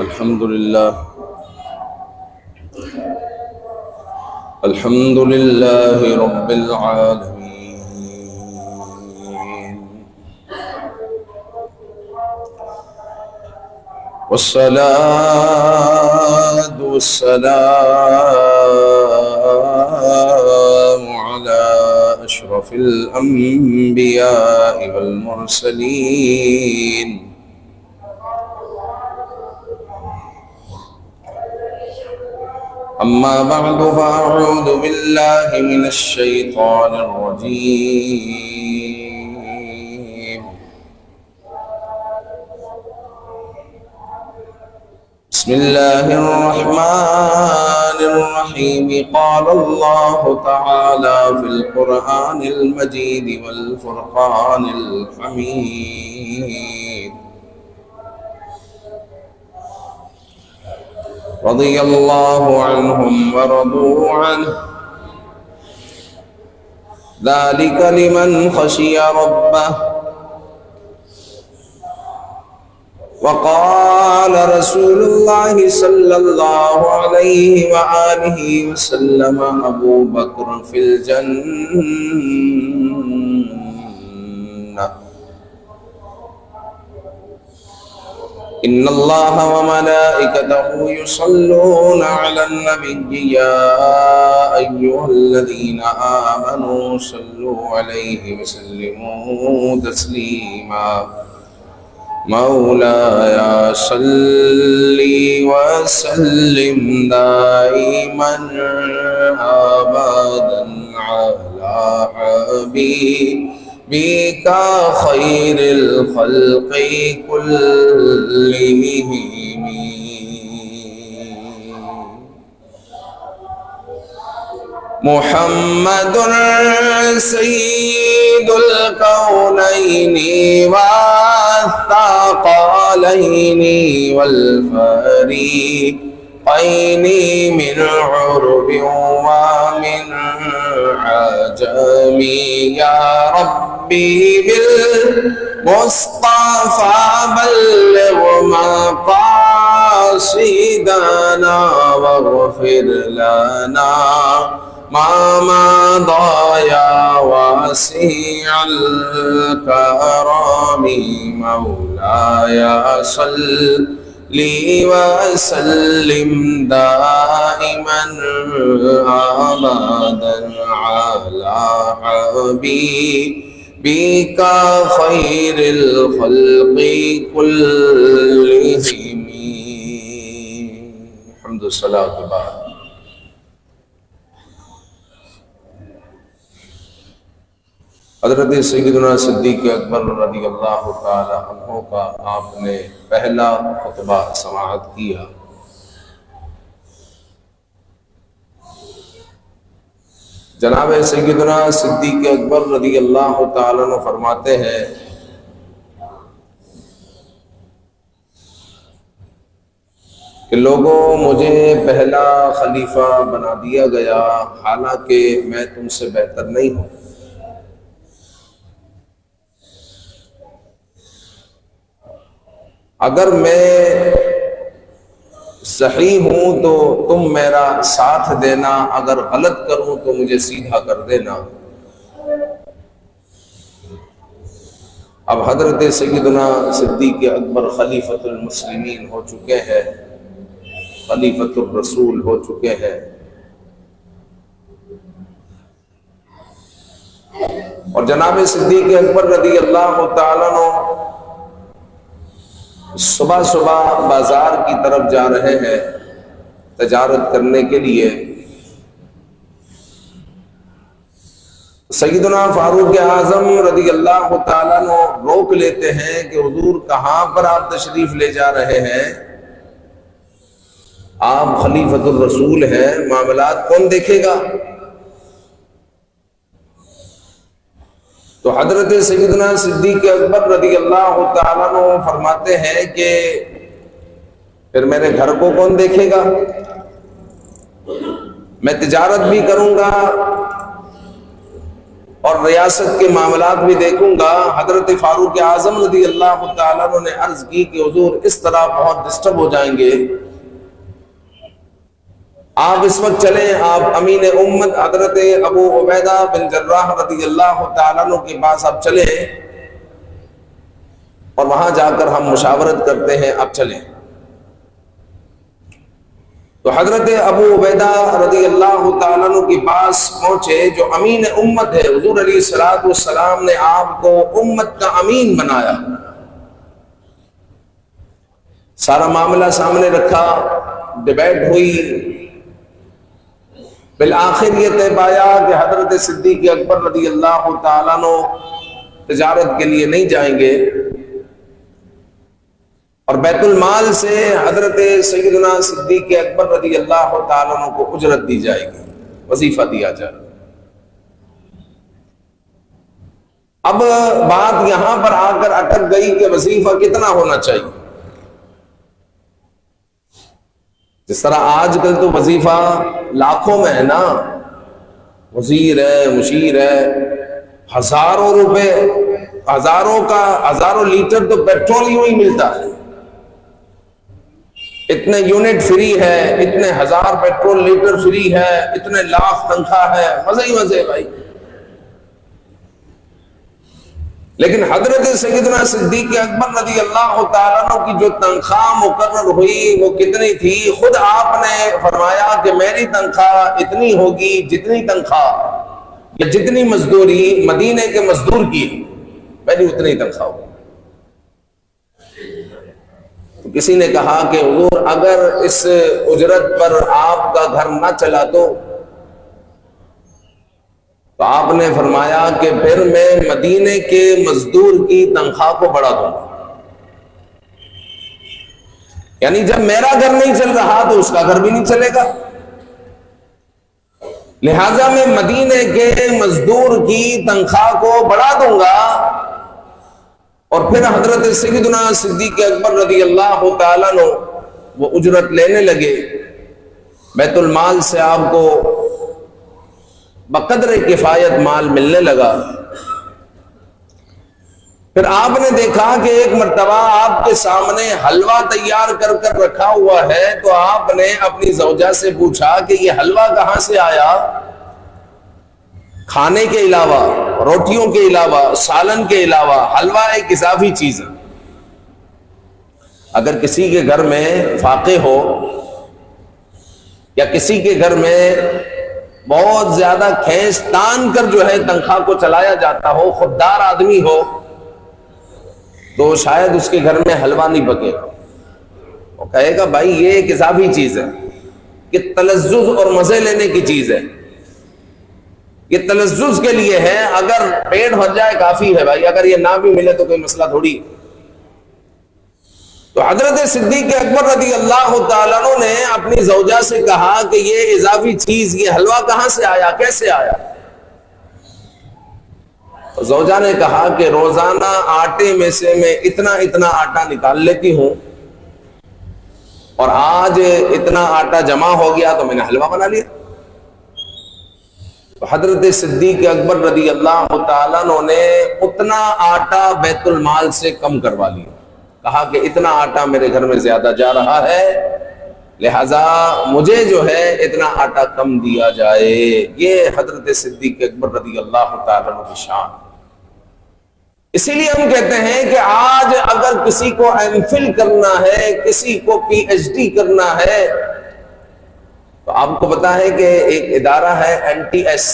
الحمد لله الحمد لله رب العالمين، والصلاة والسلام على أشرف الأنبياء والمرسلين، أما بعد فأعوذ بالله من الشيطان الرجيم. بسم الله الرحمن الرحيم. قال الله تعالى في القرآن المجيد والفرقان الحميد: رضي الله عنهم ورضوا عنه، ذلك لمن خشي ربه. وقال رسول الله صلى الله عليه وآله وسلم: أبو بكر في الجنة. إن الله وملائكته يصلون على النبي، يا أيها الذين آمنوا صلوا عليه وسلموا تسليما. مولاي صل وسلم دائما أبدا على حبيبك خير الخلق كلهم. محمد سيد الكونين والثقلين والفريقين من عرب ومن عجم. يا ربي بالمصطفى بلغ مقاصدنا واغفر لنا ما مضى يا واسع الكرم. مولاي صل وسلم دائما أبدا على حبيبك خير الخلق كلهم. الحمد لله. بعد حضرت سیدنا صدیق اکبر رضی اللہ تعالی عنہ کا آپ نے پہلا خطبہ سماعت کیا. جناب سیدنا صدیق اکبر رضی اللہ تعالی عنہ فرماتے ہیں کہ لوگوں، مجھے پہلا خلیفہ بنا دیا گیا، حالانکہ میں تم سے بہتر نہیں ہوں. اگر میں صحیح ہوں تو تم میرا ساتھ دینا، اگر غلط کروں تو مجھے سیدھا کر دینا. اب حضرت سیدنا صدیق اکبر خلیفۃ المسلمین ہو چکے ہیں، خلیفۃ الرسول ہو چکے ہیں، اور جناب صدیق اکبر رضی اللہ تعالیٰ عنہ صبح صبح بازار کی طرف جا رہے ہیں تجارت کرنے کے لیے. سیدنا فاروق اعظم رضی اللہ تعالیٰ عنہ روک لیتے ہیں کہ حضور کہاں پر آپ تشریف لے جا رہے ہیں؟ آپ خلیفۃ الرسول ہیں، معاملات کون دیکھے گا؟ تو حضرت سیدنا صدیق اکبر رضی اللہ تعالیٰ عنہ فرماتے ہیں کہ پھر میرے گھر کو کون دیکھے گا؟ میں تجارت بھی کروں گا اور ریاست کے معاملات بھی دیکھوں گا، حضرت فاروق اعظم رضی اللہ تعالیٰ عنہ نے عرض کی کہ حضور اس طرح بہت ڈسٹرب ہو جائیں گے، آپ اس وقت چلیں، آپ امین امت حضرت ابو عبیدہ بن جراح رضی اللہ تعالیٰ عنہ کے پاس آپ چلیں اور وہاں جا کر ہم مشاورت کرتے ہیں، آپ چلیں۔ تو حضرت ابو عبیدہ رضی اللہ تعالیٰ عنہ کے پاس پہنچے، جو امین امت ہے، حضور علیہ الصلوۃ والسلام نے آپ کو امت کا امین بنایا، سارا معاملہ سامنے رکھا، ڈیبیٹ ہوئی، بالآخر یہ طے پایا کہ حضرت صدیق اکبر رضی اللہ تعالیٰ عنہ تجارت کے لیے نہیں جائیں گے، اور بیت المال سے حضرت سیدنا صدیق اکبر رضی اللہ تعالیٰ عنہ کو اجرت دی جائے گی، وظیفہ دیا جائے۔ اب بات یہاں پر آ کر اٹک گئی کہ وظیفہ کتنا ہونا چاہیے۔ جس طرح آج کل تو وظیفہ لاکھوں میں ہے نا، وزیر ہے، مشیر ہے، ہزاروں روپے، ہزاروں لیٹر تو پیٹرول یوں ہی ملتا ہے، اتنے یونٹ فری ہے، اتنے ہزار پیٹرول لیٹر فری ہے، اتنے لاکھ تنخواہ ہے، مزے ہی مزے بھائی۔ لیکن حضرت سیدنا صدیق اکبر رضی اللہ تعالیٰ عنہ کی جو تنخواہ مقرر ہوئی وہ کتنی تھی؟ خود آپ نے فرمایا کہ میری تنخواہ اتنی ہوگی جتنی تنخواہ یا جتنی مزدوری مدینے کے مزدور کی، میری اتنی تنخواہ ہوگی۔ تو کسی نے کہا کہ حضور اگر اس اجرت پر آپ کا گھر نہ چلا تو آپ نے فرمایا کہ پھر میں مدینے کے مزدور کی تنخواہ کو بڑھا دوں گا، یعنی جب میرا گھر نہیں چل رہا تو اس کا گھر بھی نہیں چلے گا، لہذا میں مدینے کے مزدور کی تنخواہ کو بڑھا دوں گا۔ اور پھر حضرت سیدنا صدیق اکبر رضی اللہ تعالیٰ عنہ وہ اجرت لینے لگے، بیت المال سے آپ کو بقدر کفایت مال ملنے لگا۔ پھر آپ نے دیکھا کہ ایک مرتبہ آپ کے سامنے حلوہ تیار کر کر رکھا ہوا ہے، تو آپ نے اپنی زوجہ سے پوچھا کہ یہ حلوہ کہاں سے آیا؟ کھانے کے علاوہ، روٹیوں کے علاوہ، سالن کے علاوہ حلوہ ایک اضافی چیز ہے۔ اگر کسی کے گھر میں فاقے ہو یا کسی کے گھر میں بہت زیادہ کھینچ تان کر جو ہے تنخواہ کو چلایا جاتا ہو، خوددار آدمی ہو، تو شاید اس کے گھر میں حلوہ نہیں پکے گا، وہ کہے گا بھائی یہ ایک اضافی چیز ہے، یہ تلذذ اور مزے لینے کی چیز ہے، یہ تلذذ کے لیے ہے، اگر پیٹ بھر جائے کافی ہے بھائی، اگر یہ نہ بھی ملے تو کوئی مسئلہ تھوڑی۔ تو حضرت صدیق اکبر رضی اللہ تعالیٰ عنہ نے اپنی زوجہ سے کہا کہ یہ اضافی چیز، یہ حلوہ کہاں سے آیا، کیسے آیا؟ زوجہ نے کہا کہ روزانہ آٹے میں سے میں اتنا آٹا نکال لیتی ہوں، اور آج اتنا آٹا جمع ہو گیا تو میں نے حلوہ بنا لیا۔ تو حضرت صدیق اکبر رضی اللہ تعالیٰ عنہ نے اتنا آٹا بیت المال سے کم کروا لیا، کہا کہ اتنا آٹا میرے گھر میں زیادہ جا رہا ہے، لہذا مجھے جو ہے اتنا آٹا کم دیا جائے۔ یہ حضرت صدیق اکبر رضی اللہ تعالیٰ عنہ کی شان۔ اسی لیے ہم کہتے ہیں کہ آج اگر کسی کو ایم فل کرنا ہے، کسی کو پی ایچ ڈی کرنا ہے، تو آپ کو پتا ہے کہ ایک ادارہ ہے NTS،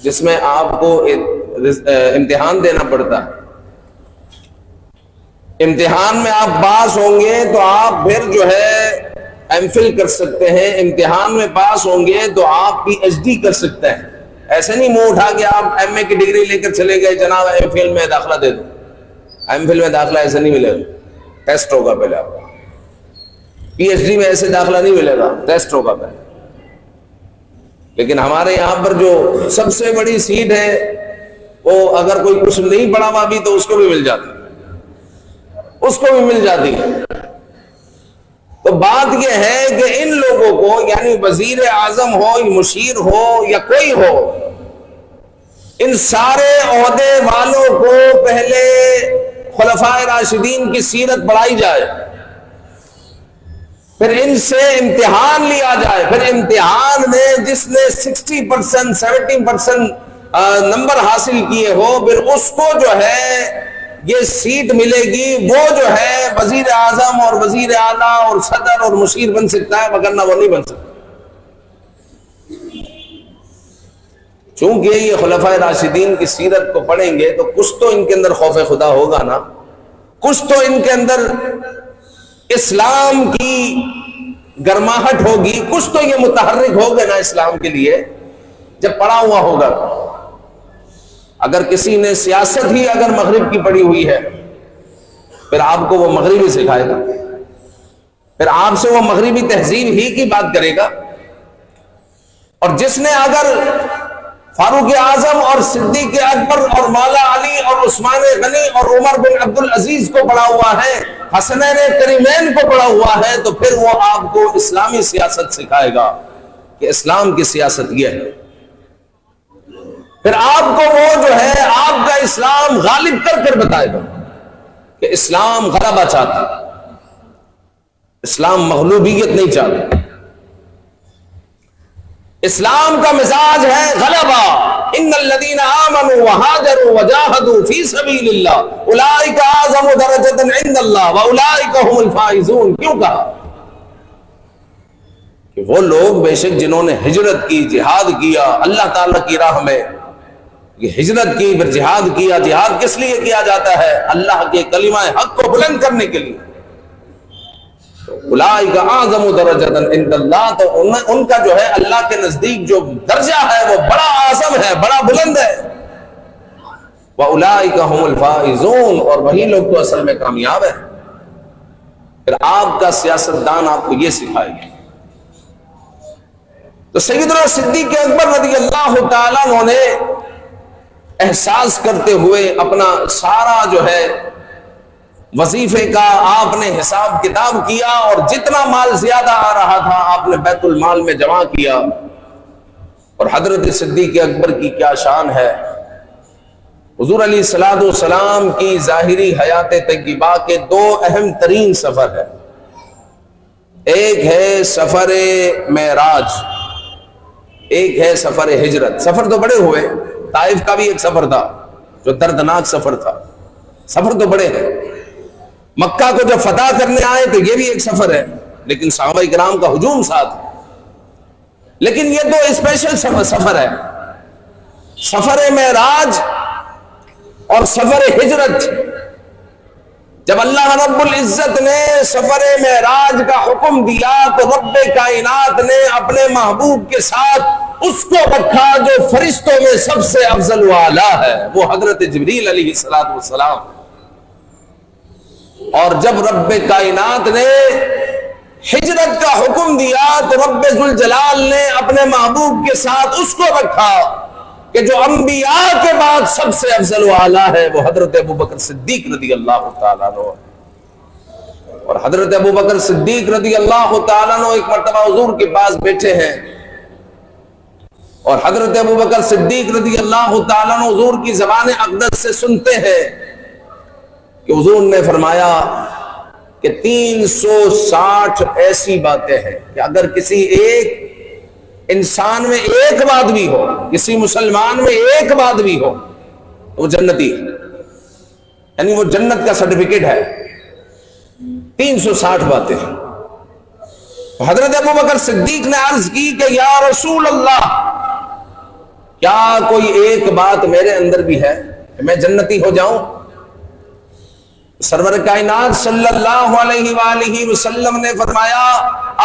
جس میں آپ کو امتحان دینا پڑتا ہے۔ امتحان میں آپ پاس ہوں گے تو آپ پھر جو ہے ایم فل کر سکتے ہیں، امتحان میں پاس ہوں گے تو آپ پی ایچ ڈی کر سکتے ہیں۔ ایسے نہیں منہ اٹھا کے آپ ایم اے کی ڈگری لے کر چلے گئے، جناب ایم فل میں داخلہ دے دو۔ ایم فل میں داخلہ ایسے نہیں ملے گا، ٹیسٹ ہوگا پہلے آپ کا۔ پی ایچ ڈی میں ایسے داخلہ نہیں ملے گا، ٹیسٹ ہوگا پہلے۔ لیکن ہمارے یہاں پر جو سب سے بڑی سیٹ ہے، وہ اگر کوئی کچھ نہیں پڑھا ہوا بھی تو اس کو بھی مل جاتی ہے، اس کو بھی مل جاتی ہے۔ تو بات یہ ہے کہ ان لوگوں کو، یعنی وزیر اعظم ہو، مشیر ہو یا کوئی ہو، ان سارے عہدے والوں کو پہلے خلفائے راشدین کی سیرت پڑھائی جائے، پھر ان سے امتحان لیا جائے، پھر امتحان میں جس نے 60% 70% نمبر حاصل کیے ہو، پھر اس کو جو ہے یہ سیٹ ملے گی، وہ جو ہے وزیر اعظم اور وزیر اعلیٰ اور صدر اور مشیر بن سکتا ہے، وگرنہ وہ نہیں بن سکتا۔ چونکہ یہ خلفائے راشدین کی سیرت کو پڑھیں گے تو کچھ تو ان کے اندر خوف خدا ہوگا نا، کچھ تو ان کے اندر اسلام کی گرماہٹ ہوگی، کچھ تو یہ متحرک ہوگا نا اسلام کے لیے جب پڑھا ہوا ہوگا۔ اگر کسی نے سیاست ہی اگر مغرب کی پڑھی ہوئی ہے، پھر آپ کو وہ مغربی سکھائے گا، پھر آپ سے وہ مغربی تہذیب ہی کی بات کرے گا۔ اور جس نے اگر فاروق اعظم اور صدیق اکبر اور مولا علی اور عثمان غنی اور عمر بن عبد العزیز کو پڑھا ہوا ہے، حسنین کریمین کو پڑھا ہوا ہے، تو پھر وہ آپ کو اسلامی سیاست سکھائے گا کہ اسلام کی سیاست یہ ہے۔ پھر آپ کو وہ جو ہے آپ کا اسلام غالب کر کر بتائے گا کہ اسلام غلبہ چاہتا ہے، اسلام مغلوبیت نہیں چاہتا۔ اسلام کا مزاج ہے غلبہ، ان الذین آمنوا وہاجروا وجاہدوا فی سبیل اللہ اولئک اعظم درجۃ عند اللہ واولئک هم الفائزون۔ کیوں کہا؟ کہ وہ لوگ بے شک جنہوں نے ہجرت کی، جہاد کیا اللہ تعالیٰ کی راہ میں، یہ ہجرت کی پھر جہاد کیا۔ جہاد کس لیے کیا جاتا ہے؟ اللہ کے کلمہ حق کو بلند کرنے کے لیے۔ اولئک اعظم درجۃ عند اللہ، تو ان کا جو ہے اللہ کے نزدیک جو درجہ ہے وہ بڑا اعظم ہے، بڑا بلند ہے۔ واولئک هم الفائزون، اور وہی لوگ تو اصل میں کامیاب ہیں۔ پھر آپ کا سیاستدان آپ کو یہ سکھائے گا۔ تو سیدنا صدیق اکبر رضی اللہ تعالیٰ عنہ نے احساس کرتے ہوئے اپنا سارا جو ہے وظیفے کا آپ نے حساب کتاب کیا، اور جتنا مال زیادہ آ رہا تھا آپ نے بیت المال میں جمع کیا۔ اور حضرت صدیق اکبر کی کیا شان ہے، حضور علیہ الصلوۃ والسلام کی ظاہری حیات طیبہ کے دو اہم ترین سفر ہے، ایک ہے سفر معراج، ایک ہے سفر ہجرت۔ سفر تو بڑے ہوئے، طائف کا بھی ایک سفر تھا جو دردناک سفر تھا، سفر تو بڑے ہیں۔ مکہ کو جب فتح کرنے آئے تو یہ بھی ایک سفر ہے، لیکن صحابہ کرام کا ہجوم ساتھ۔ لیکن یہ تو اسپیشل سفر ہے، سفر معراج اور سفر ہجرت۔ جب اللہ رب العزت نے سفر معراج کا حکم دیا تو رب کائنات نے اپنے محبوب کے ساتھ اس کو رکھا جو فرشتوں میں سب سے افضل و اعلیٰ ہے، وہ حضرت جبریل علیہ السلام۔ اور جب رب کائنات نے ہجرت کا حکم دیا تو رب ذوالجلال نے اپنے محبوب کے ساتھ اس کو رکھا کہ جو انبیاء کے بعد سب سے افضل و اعلیٰ ہے، وہ حضرت ابوبکر صدیق رضی اللہ تعالیٰ عنہ۔ اور حضرت ابوبکر صدیق رضی اللہ تعالیٰ عنہ ایک مرتبہ حضور کے پاس بیٹھے ہیں، اور حضرت ابوبکر صدیق رضی اللہ تعالیٰ عنہ حضور کی زبان اقدس سے سنتے ہیں کہ حضور نے فرمایا کہ 360 ایسی باتیں ہیں کہ اگر کسی ایک انسان میں ایک بات بھی ہو، کسی مسلمان میں ایک بات بھی ہو تو وہ جنتی ہے، یعنی وہ جنت کا سرٹیفکیٹ ہے۔ 360 باتیں ہیں۔ حضرت ابوبکر صدیق نے عرض کی کہ یا رسول اللہ، کیا کوئی ایک بات میرے اندر بھی ہے کہ میں جنتی ہو جاؤں؟ سرور کائنات صلی اللہ علیہ وآلہ وسلم نے فرمایا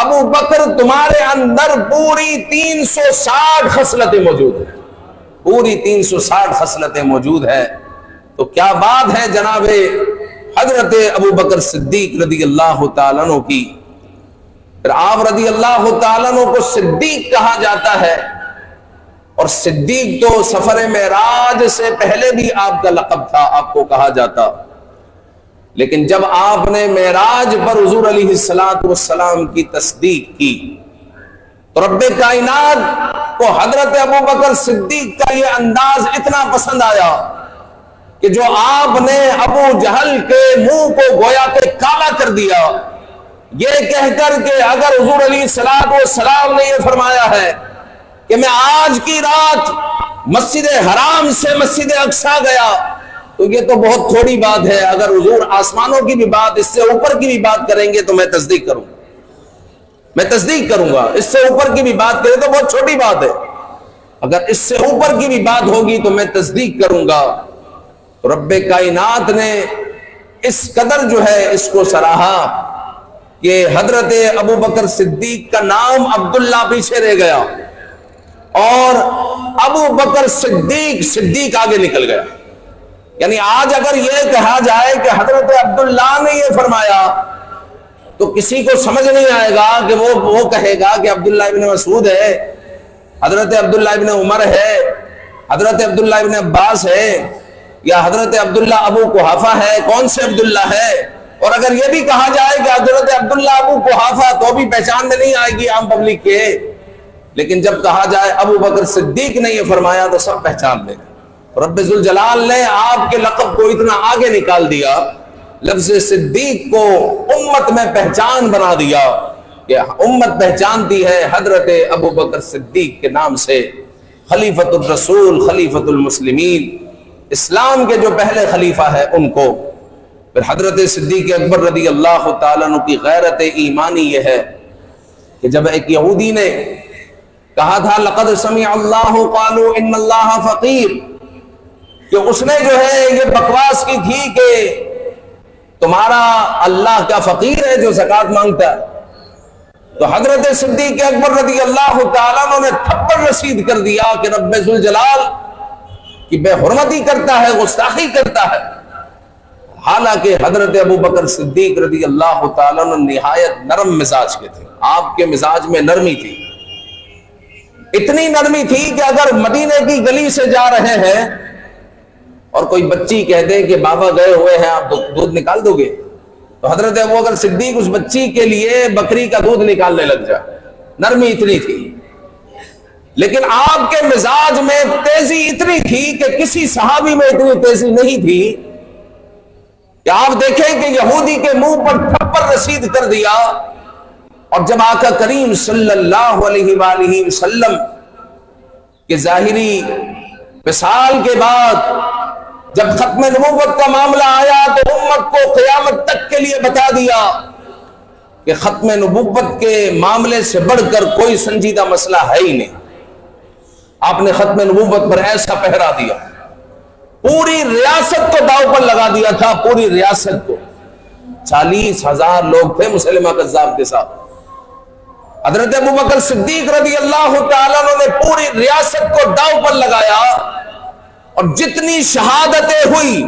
ابو بکر تمہارے اندر پوری 360 خصلتیں موجود ہیں، پوری 360 خصلتیں موجود ہیں۔ تو کیا بات ہے جناب حضرت ابو بکر صدیق رضی اللہ تعالیٰ عنہ کی۔ پھر آپ رضی اللہ تعالیٰ عنہ کو صدیق کہا جاتا ہے، اور صدیق تو سفر معراج سے پہلے بھی آپ کا لقب تھا، آپ کو کہا جاتا۔ لیکن جب آپ نے معراج پر حضور علیہ السلام کی تصدیق کی تو رب کائنات کو حضرت ابو بکر صدیق کا یہ انداز اتنا پسند آیا کہ جو آپ نے ابو جہل کے منہ کو گویا کہ کالا کر دیا، یہ کہہ کر کہ اگر حضور علیہ السلام نے یہ فرمایا ہے کہ میں آج کی رات مسجد حرام سے مسجد اقصیٰ گیا، تو یہ تو بہت تھوڑی بات ہے۔ اگر حضور آسمانوں کی بھی بات، اس سے اوپر کی بھی بات کریں گے تو میں تصدیق کروں گا، میں تصدیق کروں گا۔ اس سے اوپر کی بھی بات کریں تو بہت چھوٹی بات ہے، اگر اس سے اوپر کی بھی بات ہوگی تو میں تصدیق کروں گا۔ رب کائنات نے اس قدر جو ہے اس کو سراہا کہ حضرت ابو بکر صدیق کا نام عبداللہ پیچھے رہ گیا اور ابو بکر صدیق آگے نکل گیا۔ یعنی آج اگر یہ کہا جائے کہ حضرت عبداللہ نے یہ فرمایا تو کسی کو سمجھ نہیں آئے گا کہ وہ کہے گا کہ عبداللہ ابن مسعود ہے، حضرت عبداللہ ابن عمر ہے، حضرت عبداللہ ابن عباس ہے، یا حضرت عبداللہ ابو قحافہ ہے۔ کون سے عبداللہ ہے؟ اور اگر یہ بھی کہا جائے کہ حضرت عبداللہ ابو قحافہ، تو بھی پہچان میں نہیں آئے گی عام پبلک کے، لیکن جب کہا جائے ابو بکر صدیق نے یہ فرمایا تو سب پہچان لیں گے۔ رب ذوالجلال نے آپ کے لقب کو اتنا آگے نکال دیا، لفظ صدیق کو امت میں پہچان بنا دیا کہ امت پہچانتی ہے حضرت ابو بکر صدیق کے نام سے، خلیفۃ الرسول، خلیفۃ المسلمین، اسلام کے جو پہلے خلیفہ ہے ان کو۔ پھر حضرت صدیق اکبر رضی اللہ تعالیٰ عنہ کی غیرت ایمانی یہ ہے کہ جب ایک یہودی نے کہا تھا لقد سمع اللہ قالوا ان اللہ فقیر، کہ اس نے جو ہے یہ بکواس کی تھی کہ تمہارا اللہ کیا فقیر ہے جو زکوٰۃ مانگتا ہے، تو حضرت صدیق اکبر رضی اللہ تعالیٰ عنہ نے تھپڑ رسید کر دیا کہ رب ذوالجلال کی بے حرمتی کرتا ہے، گستاخی کرتا ہے۔ حالانکہ حضرت ابو بکر صدیق رضی اللہ تعالیٰ عنہ نہایت نرم مزاج کے تھے، آپ کے مزاج میں نرمی تھی، اتنی نرمی تھی کہ اگر مدینے کی گلی سے جا رہے ہیں اور کوئی بچی کہہ دے کہ بابا گئے ہوئے ہیں آپ دودھ نکال دو گے، تو حضرت ابو بکر صدیق اس بچی کے لیے بکری کا دودھ نکالنے لگ جائے، نرمی اتنی تھی۔ لیکن آپ کے مزاج میں تیزی اتنی تھی کہ کسی صحابی میں اتنی تیزی نہیں تھی کہ آپ دیکھیں کہ یہودی کے منہ پر تھپڑ رسید کر دیا، اور جب آقا کریم صلی اللہ علیہ وآلہ وسلم کے ظاہری وصال کے بعد جب ختم نبوت کا معاملہ آیا تو امت کو قیامت تک کے لیے بتا دیا کہ ختم نبوت کے معاملے سے بڑھ کر کوئی سنجیدہ مسئلہ ہے ہی نہیں۔ آپ نے ختم نبوت پر ایسا پہرا دیا، پوری ریاست کو داؤ پر لگا دیا تھا، پوری ریاست کو۔ 40,000 لوگ تھے مسلمہ کذاب کے ساتھ۔ حضرت ابو بکر صدیق رضی اللہ تعالیٰ عنہ نے پوری ریاست کو داؤ پر لگایا، اور جتنی شہادتیں ہوئی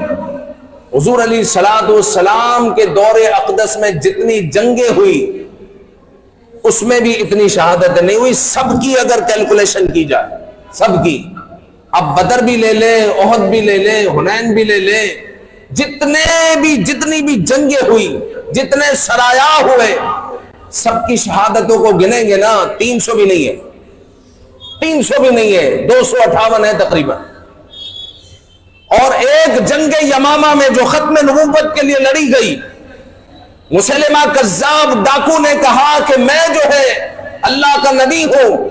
حضور علیہ السلام کے دور اقدس میں، جتنی جنگیں ہوئی اس میں بھی اتنی شہادتیں نہیں ہوئی، سب کی اگر کیلکولیشن کی جائے، سب کی، اب بدر بھی لے لیں، احد بھی لے لیں، حنین بھی لے لیں، جتنی بھی جنگیں ہوئی، جتنے سرایا ہوئے، سب کی شہادتوں کو گنیں گے نا، 300 بھی نہیں ہے، 300 بھی نہیں ہے، 258 ہے تقریباً۔ اور ایک جنگ یمامہ میں جو ختم نبوت کے لیے لڑی گئی، مسلمہ کذاب ڈاکو نے کہا کہ میں جو ہے اللہ کا نبی ہوں،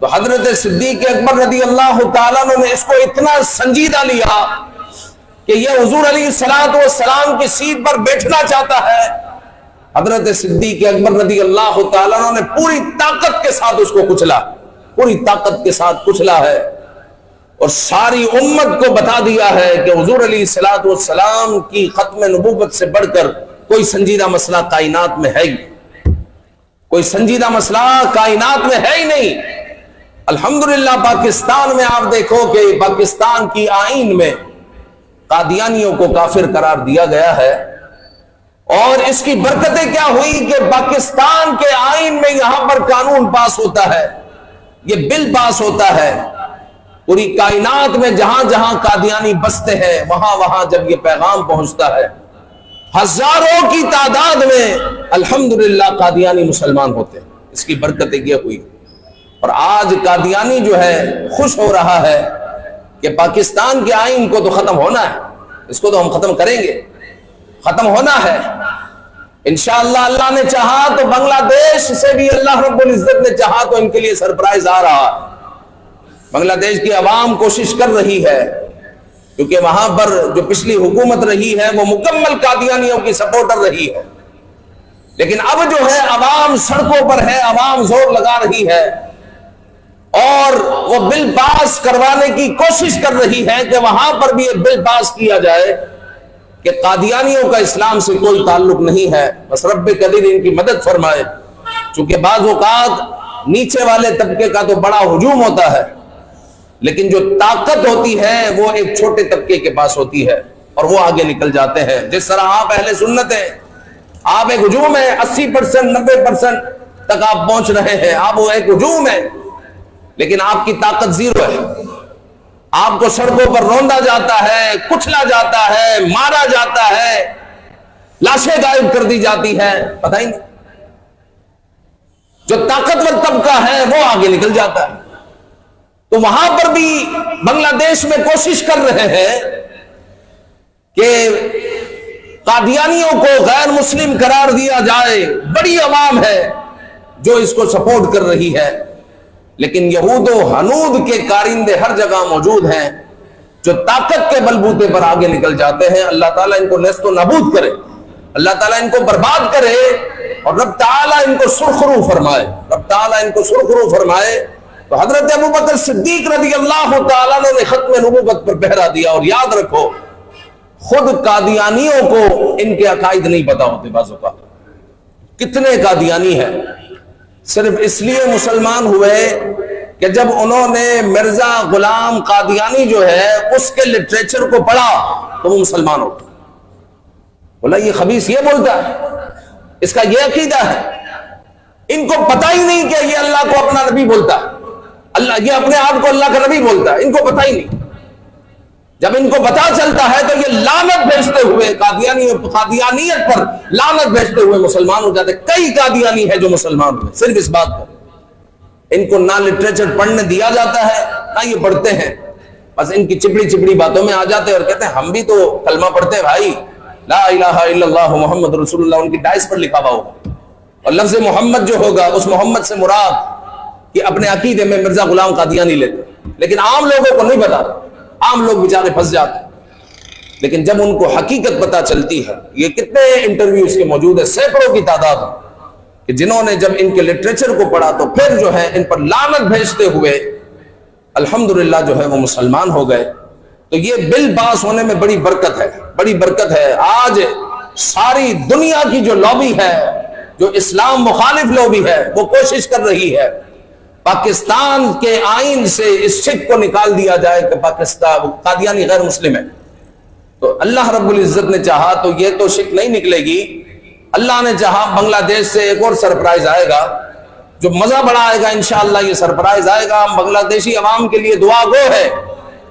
تو حضرت صدیق اکبر رضی اللہ تعالیٰ عنہ نے اس کو اتنا سنجیدہ لیا کہ یہ حضور علیہ السلام کی سیٹ پر بیٹھنا چاہتا ہے۔ حضرت صدیق اکبر رضی اللہ تعالیٰ عنہ نے پوری طاقت کے ساتھ اس کو کچلا، پوری طاقت کے ساتھ کچلا ہے، اور ساری امت کو بتا دیا ہے کہ حضور علیہ السلام کی ختم نبوت سے بڑھ کر کوئی سنجیدہ مسئلہ کائنات میں ہے ہی، کوئی سنجیدہ مسئلہ کائنات میں ہے ہی نہیں۔ الحمدللہ پاکستان میں آپ دیکھو کہ پاکستان کی آئین میں قادیانیوں کو کافر قرار دیا گیا ہے، اور اس کی برکتیں کیا ہوئی کہ پاکستان کے آئین میں یہاں پر قانون پاس ہوتا ہے، یہ بل پاس ہوتا ہے، پوری کائنات میں جہاں جہاں قادیانی بستے ہیں وہاں جب یہ پیغام پہنچتا ہے، ہزاروں کی تعداد میں الحمدللہ قادیانی مسلمان ہوتے ہیں۔ اس کی برکتیں یہ ہوئی۔ اور آج قادیانی جو ہے خوش ہو رہا ہے کہ پاکستان کے آئین کو تو ختم ہونا ہے، اس کو تو ہم ختم کریں گے، ختم ہونا ہے انشاءاللہ۔ اللہ نے چاہا تو بنگلہ دیش سے بھی اللہ رب العزت نے چاہا تو ان کے لیے سرپرائز آ رہا ہے۔ بنگلہ دیش کی عوام کوشش کر رہی ہے، کیونکہ وہاں پر جو پچھلی حکومت رہی ہے وہ مکمل قادیانیوں کی سپورٹر رہی ہے، لیکن اب جو ہے عوام سڑکوں پر ہے، عوام زور لگا رہی ہے اور وہ بل پاس کروانے کی کوشش کر رہی ہے کہ وہاں پر بھی ایک بل پاس کیا جائے کہ قادیانیوں کا اسلام سے کوئی تعلق نہیں ہے، بس رب قدیر ان کی مدد فرمائے۔ چونکہ بعض اوقات نیچے والے طبقے کا تو بڑا ہجوم ہوتا ہے، لیکن جو طاقت ہوتی ہے وہ ایک چھوٹے طبقے کے پاس ہوتی ہے اور وہ آگے نکل جاتے ہیں۔ جس طرح آپ اہل سنت ہیں، آپ ایک ہجوم ہے، 80% 90% تک آپ پہنچ رہے ہیں، آپ وہ ایک ہجوم ہے، لیکن آپ کی طاقت زیرو ہے۔ آپ کو سڑکوں پر روندا جاتا ہے، کچلا جاتا ہے، مارا جاتا ہے، لاشیں غائب کر دی جاتی ہے، پتہ ہی نہیں۔ جو طاقتور طبقہ ہے وہ آگے نکل جاتا ہے۔ تو وہاں پر بھی بنگلہ دیش میں کوشش کر رہے ہیں کہ قادیانیوں کو غیر مسلم قرار دیا جائے، بڑی عوام ہے جو اس کو سپورٹ کر رہی ہے، لیکن یہود و ہنود کے کارندے ہر جگہ موجود ہیں جو طاقت کے بلبوتے پر آگے نکل جاتے ہیں۔ اللہ تعالیٰ ان کو نیست و نابود کرے، اللہ تعالیٰ ان کو برباد کرے، اور رب تعالیٰ ان کو سرخرو فرمائے، رب تعالیٰ ان کو سرخرو فرمائے۔ تو حضرت ابوبکر صدیق رضی اللہ تعالیٰ نے ختم نبوت پر پہرا دیا۔ اور یاد رکھو، خود قادیانیوں کو ان کے عقائد نہیں پتا ہوتے، بعضوں کا کتنے قادیانی ہیں صرف اس لیے مسلمان ہوئے کہ جب انہوں نے مرزا غلام قادیانی جو ہے اس کے لٹریچر کو پڑھا تو وہ مسلمان ہو گئے۔ بولا یہ خبیث یہ بولتا ہے، اس کا یہ عقیدہ ہے۔ ان کو پتہ ہی نہیں کہ یہ اللہ کو اپنا نبی بولتا ہے، اللہ یہ اپنے آپ کو اللہ کا نبی بولتا ہے، ان کو پتہ ہی نہیں۔ جب ان کو پتہ چلتا ہے تو یہ لعنت بھیجتے ہوئے قادیانیت پر لعنت بھیجتے ہوئے مسلمان ہو جاتے۔ کئی قادیانی ہے جو مسلمان ہوئے صرف اس بات پر۔ ان کو نہ لٹریچر پڑھنے دیا جاتا ہے نہ یہ پڑھتے ہیں، بس ان کی چپڑی چپڑی باتوں میں آ جاتے ہیں اور کہتے ہیں ہم بھی تو کلمہ پڑھتے ہیں بھائی، لا الہ الا اللہ محمد رسول اللہ، ان کی ڈائس پر لکھا ہوا ہوگا، اور لفظ محمد جو ہوگا اس محمد سے مراد کہ اپنے عقیدے میں مرزا غلام قادیانی لیتے، لیکن عام لوگوں کو نہیں پتا، عام لوگ بیچارے پھنس جاتے ہیں۔ لیکن جب ان کو حقیقت پتہ چلتی ہے، یہ کتنے انٹرویوز کے موجود ہے، سینکڑوں کی تعداد کہ جنہوں نے جب ان کے لٹریچر کو پڑھا تو پھر جو ہے ان پر لعنت بھیجتے ہوئے الحمدللہ جو ہے وہ مسلمان ہو گئے۔ تو یہ بل پاس ہونے میں بڑی برکت ہے، بڑی برکت ہے۔ آج ساری دنیا کی جو لابی ہے، جو اسلام مخالف لابی ہے، وہ کوشش کر رہی ہے پاکستان کے آئین سے اس شک کو نکال دیا جائے کہ پاکستان قادیانی غیر مسلم ہے۔ تو اللہ رب العزت نے چاہا تو یہ تو شک نہیں نکلے گی، اللہ نے چاہا بنگلہ دیش سے ایک اور سرپرائز آئے گا جو مزہ بڑھائے گا، انشاءاللہ یہ سرپرائز آئے گا۔ ہم بنگلہ دیشی عوام کے لیے دعا گو ہے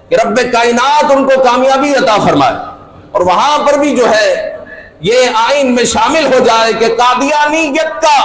کہ رب کائنات ان کو کامیابی عطا فرمائے، اور وہاں پر بھی جو ہے یہ آئین میں شامل ہو جائے کہ قادیانیت کا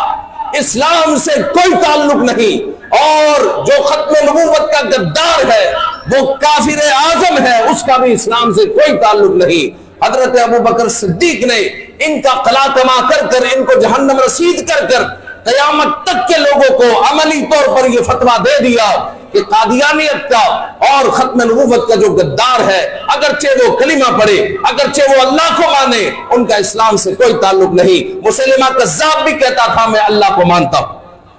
اسلام سے کوئی تعلق نہیں، اور جو ختم نبوت کا غدار ہے وہ کافر اعظم ہے، اس کا بھی اسلام سے کوئی تعلق نہیں۔ حضرت ابوبکر صدیق نے ان کا قلع کما کر کر ان کو جہنم رسید کر کر قیامت تک کے لوگوں کو عملی طور پر یہ فتویٰ دے دیا کہ قادیانیت کا اور ختم نبوت کا جو غدار ہے، اگرچہ وہ کلمہ پڑھے، اگرچہ وہ اللہ کو مانے، ان کا اسلام سے کوئی تعلق نہیں۔ مسلمہ کذاب بھی کہتا تھا میں اللہ کو مانتا ہوں،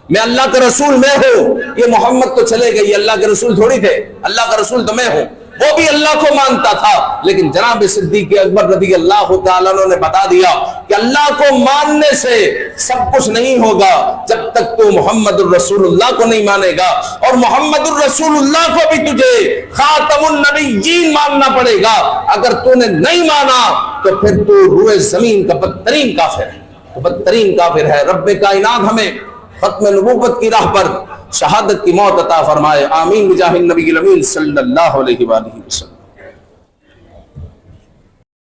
میں اللہ کا رسول میں ہوں، یہ محمد تو چلے گئے، یہ اللہ کے رسول تھوڑی تھے، اللہ کا رسول تو میں ہوں۔ وہ بھی اللہ کو مانتا تھا، لیکن جناب صدیق اکبر رضی اللہ تعالیٰ عنہ نے بتا دیا کہ اللہ کو ماننے سے سب کچھ نہیں ہوگا جب تک تو محمد الرسول اللہ کو نہیں مانے گا، اور محمد الرسول اللہ کو بھی تجھے خاتم النبیین ماننا پڑے گا۔ اگر تو نے نہیں مانا تو پھر تو روئے زمین کا بدترین کافر ہے، تو بدترین کافر ہے۔ رب کائنات ہمیں ختم نبوت کی راہ پر شہادت کی موت عطا فرمائے، آمین بجاہ النبی الامین صلی اللہ علیہ وآلہ وسلم۔